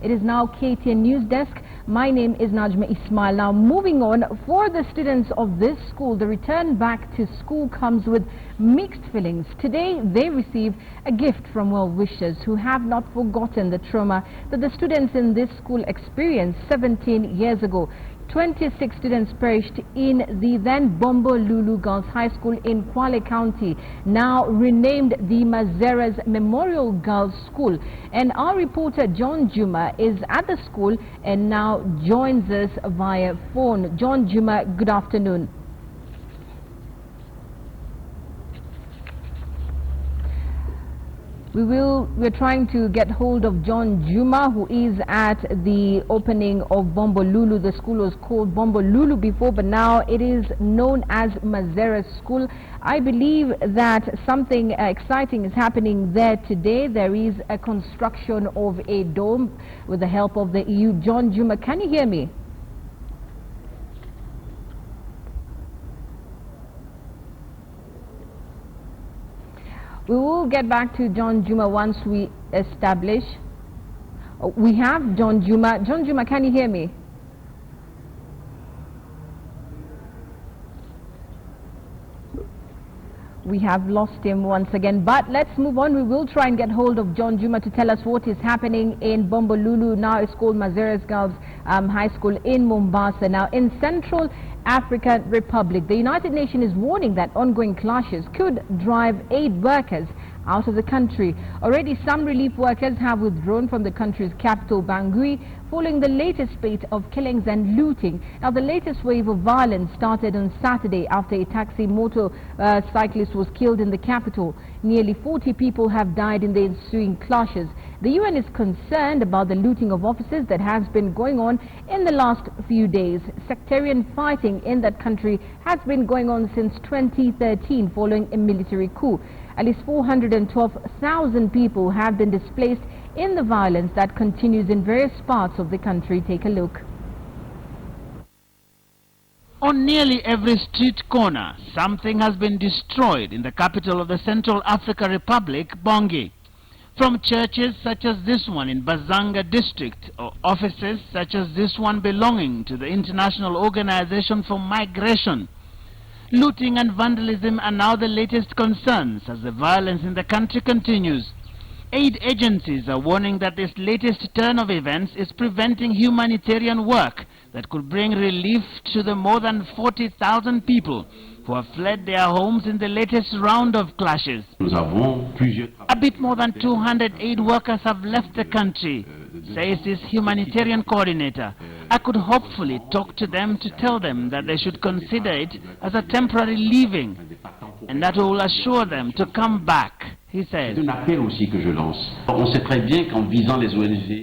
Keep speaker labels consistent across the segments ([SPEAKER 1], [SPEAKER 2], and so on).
[SPEAKER 1] It is now KTN Newsdesk. My name is Najma Ismail. Now moving on, for the students of this school, the return back to school comes with mixed feelings. Today they receive a gift from well-wishers who have not forgotten the trauma that the students in this school experienced 17 years ago. 26 students perished in the then Buruburu Girls High School in Kwale County, now renamed the Mazeras Memorial Girls School. And our reporter John Juma is at the school and now joins us via phone. John Juma, good afternoon. We're trying to get hold of John Juma, who is at the opening of Buruburu. The school was called Buruburu before, but now it is known as Mazeras School. I believe that something exciting is happening there today. There is a construction of a dome with the help of the EU. John Juma, can you hear me? We will get back to John Juma once we establish. We have John Juma. John Juma, can you hear me? We have lost him once again, but let's move on. We will try and get hold of John Juma to tell us what is happening in Buruburu. Now it's called Mazeras Girls High School in Mombasa. Now in Central African Republic, the United Nations is warning that ongoing clashes could drive aid workers out of the country. Already some relief workers have withdrawn from the country's capital, Bangui, following the latest spate of killings and looting. Now the latest wave of violence started on Saturday after a taxi motorcyclist was killed in the capital. Nearly 40 people have died in the ensuing clashes. The UN is concerned about the looting of offices that has been going on in the last few days. Sectarian fighting in that country has been going on since 2013 following a military coup. At least 412,000 people have been displaced in the violence that continues in various parts of the country. Take a look.
[SPEAKER 2] On nearly every street corner, something has been destroyed in the capital of the Central African Republic, Bangui. From churches such as this one in Bazanga district, or offices such as this one belonging to the International Organization for Migration. Looting and vandalism are now the latest concerns as the violence in the country continues. Aid agencies are warning that this latest turn of events is preventing humanitarian work that could bring relief to the more than 40,000 people who have fled their homes in the latest round of clashes. A bit more than 200 aid workers have left the country, says this humanitarian coordinator. I could hopefully talk to them to tell them that they should consider it as a temporary leaving and that will assure them to come back, he says.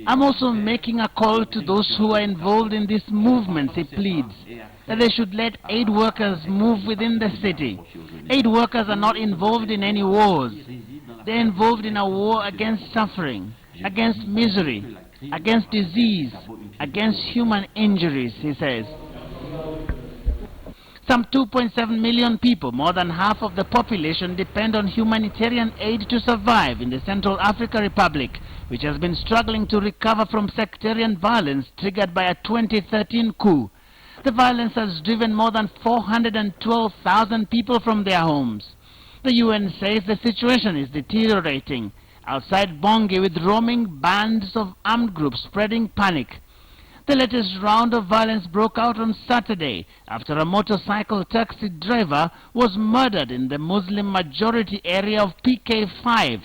[SPEAKER 2] I'm also making a call to those who are involved in this movement, he pleads, that they should let aid workers move within the city. Aid workers are not involved in any wars. They're involved in a war against suffering, against misery, against disease, against human injuries, he says. Some 2.7 million people, more than half of the population, depend on humanitarian aid to survive in the Central African Republic, which has been struggling to recover from sectarian violence triggered by a 2013 coup. The violence has driven more than 412,000 people from their homes. The UN says the situation is deteriorating outside Bangui, with roaming bands of armed groups spreading panic. The latest round of violence broke out on Saturday after a motorcycle taxi driver was murdered in the Muslim majority area of PK5.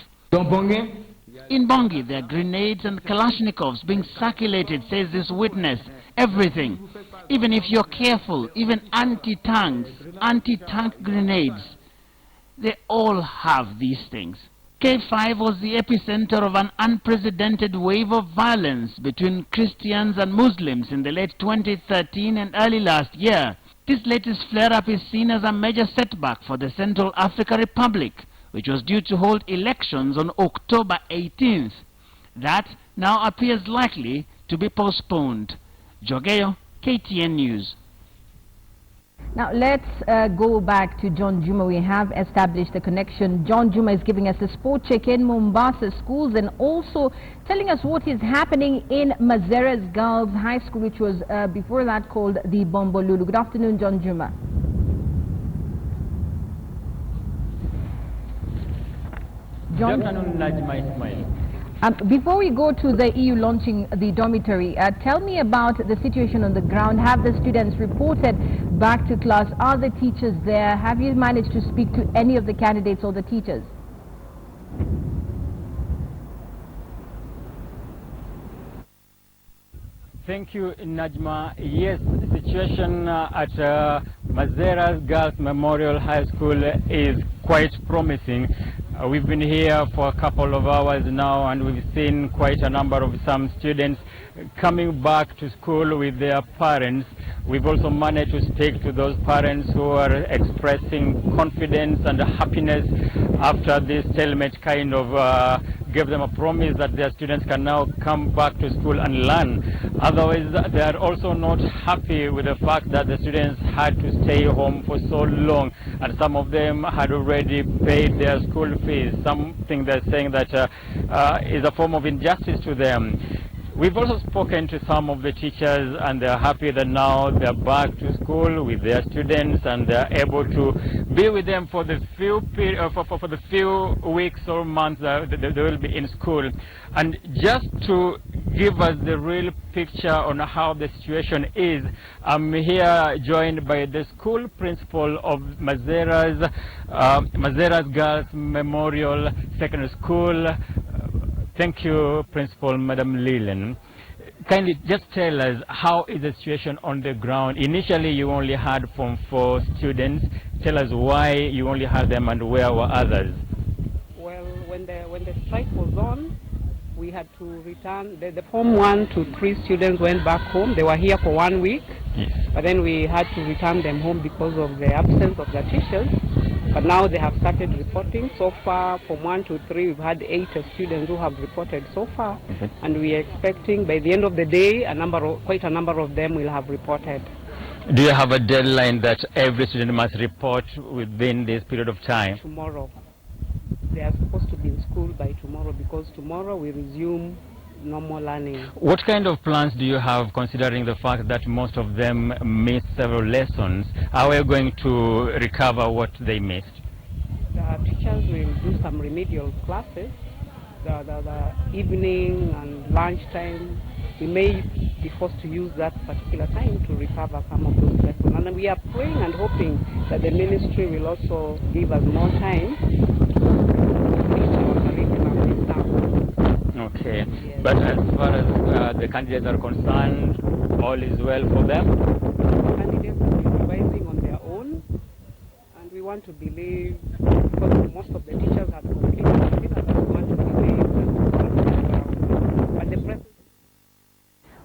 [SPEAKER 2] In Bangui, there are grenades and Kalashnikovs being circulated, says this witness. Everything. Even if you're careful, even anti-tank grenades. They all have these things. K5 was the epicenter of an unprecedented wave of violence between Christians and Muslims in the late 2013 and early last year. This latest flare-up is seen as a major setback for the Central African Republic, which was due to hold elections on October 18th. That now appears likely to be postponed. Jogeyo, KTN News.
[SPEAKER 1] Now let's go back to John Juma. We have established a connection. John Juma is giving us a sport check in Mombasa schools and also telling us what is happening in Mazeras Girls High School, which was before that called the Bombolulu. Good afternoon, John Juma. John.
[SPEAKER 3] Good afternoon, Najma Ismail.
[SPEAKER 1] Before we go to the EU launching the dormitory, tell me about the situation on the ground. Have the students reported back to class? Are the teachers there? Have you managed to speak to any of the candidates or the teachers?
[SPEAKER 3] Thank you, Najma. Yes, the situation at Mazeras Girls Memorial High School is quite promising. We've been here for a couple of hours now, and we've seen quite a number of some students coming back to school with their parents. We've also managed to speak to those parents who are expressing confidence and happiness after this stalemate kind of gave them a promise that their students can now come back to school and learn. Otherwise, they are also not happy with the fact that the students had to stay home for so long, and some of them had already paid their school fees, something they're saying that is a form of injustice to them. We've also spoken to some of the teachers, and they're happy that now they're back to school with their students and they're able to be with them for the few for the few weeks or months that they will be in school. And just to give us the real picture on how the situation is, I'm here joined by the school principal of Mazeras Girls Memorial Secondary School. Thank you, Principal Madam Leland. Kindly just tell us, how is the situation on the ground? Initially, you only had Form 4 students. Tell us why you only had them and where were others?
[SPEAKER 4] Well, when the strike was on, we had to return. The Form 1 to 3 students went back home. They were here for 1 week, yes. But then we had to return them home because of the absence of the teachers. But now they have started reporting. So far, from 1 to 3, we've had 8 students who have reported so far. Okay. And we are expecting by the end of the day, quite a number of them will have reported.
[SPEAKER 3] Do you have a deadline that every student must report within this period of time?
[SPEAKER 4] Tomorrow. They are supposed to be in school by tomorrow, because tomorrow we resume normal learning.
[SPEAKER 3] What kind of plans do you have, considering the fact that most of them missed several lessons? How are you going to recover what they missed?
[SPEAKER 4] The teachers will do some remedial classes, the evening and lunchtime. We may be forced to use that particular time to recover some of those lessons. And we are praying and hoping that the ministry will also give us more time to finish our curriculum this term.
[SPEAKER 3] Okay,
[SPEAKER 4] yes.
[SPEAKER 3] But as far as the candidates are concerned, all is well for them?
[SPEAKER 4] The candidates will be revising on their own, and we want to believe, because most of the teachers have completed the syllabus, we want to believe that, but the president.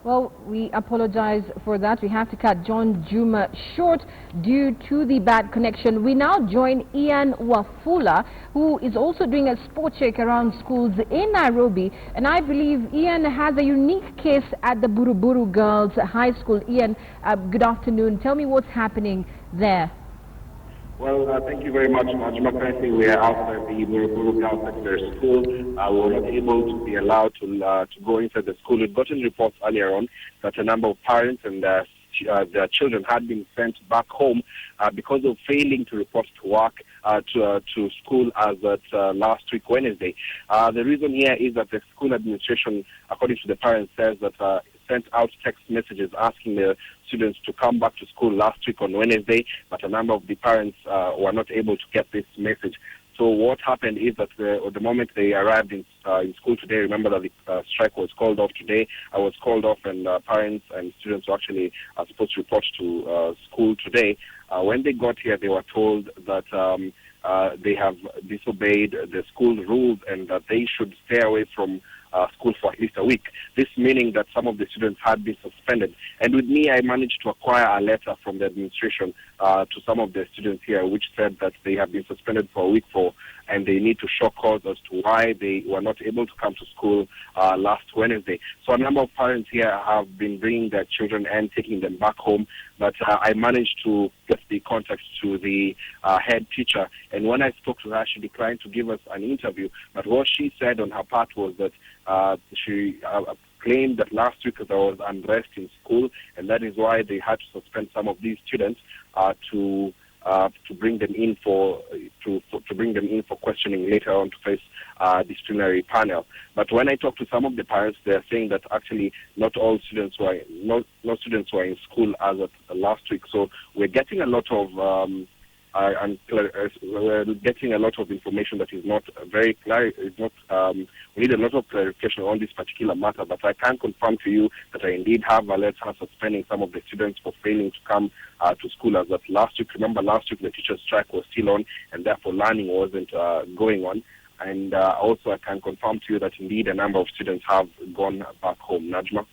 [SPEAKER 1] Well, we apologize for that. We have to cut John Juma short due to the bad connection. We now join Ian Wafula, who is also doing a sport check around schools in Nairobi. And I believe Ian has a unique case at the Buruburu Girls High School. Ian, good afternoon. Tell me what's happening there.
[SPEAKER 5] Well, thank you very much, Najma. Currently, we are outside the Buruburu Girls Secondary School. We were not able to be allowed to go inside the school. We've gotten reports earlier on that a number of parents and their children had been sent back home because of failing to report to work to school as at last week, Wednesday. The reason here is that the school administration, according to the parents, says that sent out text messages asking the students to come back to school last week on Wednesday, but a number of the parents were not able to get this message. So what happened is that the moment they arrived in school today, remember that the strike was called off today. I was called off, and parents and students were actually supposed to report to school today. When they got here, they were told that they have disobeyed the school rules and that they should stay away from school for at least a week. This meaning that some of the students had been suspended. And with me, I managed to acquire a letter from the administration to some of the students here, which said that they have been suspended for a week for and they need to show cause as to why they were not able to come to school last Wednesday. So a number of parents here have been bringing their children and taking them back home, but I managed to get the contact to the head teacher, and when I spoke to her, she declined to give us an interview. But what she said on her part was that she claimed that last week there was unrest in school, and that is why they had to suspend some of these students to bring them in for questioning later on to face disciplinary panel. But when I talk to some of the parents, they are saying that actually not all students were in school as of last week. So we're getting a lot of we're getting a lot of information that is not very clear. It's not. We need a lot of clarification on this particular matter. But I can confirm to you that I indeed have a letter suspending some of the students for failing to come to school. As of last week, remember last week the teachers' strike was still on, and therefore learning wasn't going on. And also, I can confirm to you that indeed a number of students have gone back home. Najma.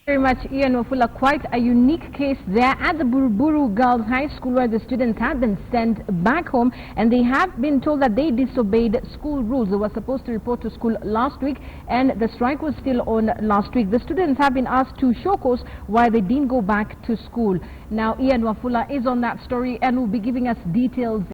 [SPEAKER 1] Very much, Ian Wafula. Quite a unique case there at the Buruburu Girls High School, where the students have been sent back home, and they have been told that they disobeyed school rules. They were supposed to report to school last week, and the strike was still on last week. The students have been asked to show cause why they didn't go back to school. Now, Ian Wafula is on that story and will be giving us details.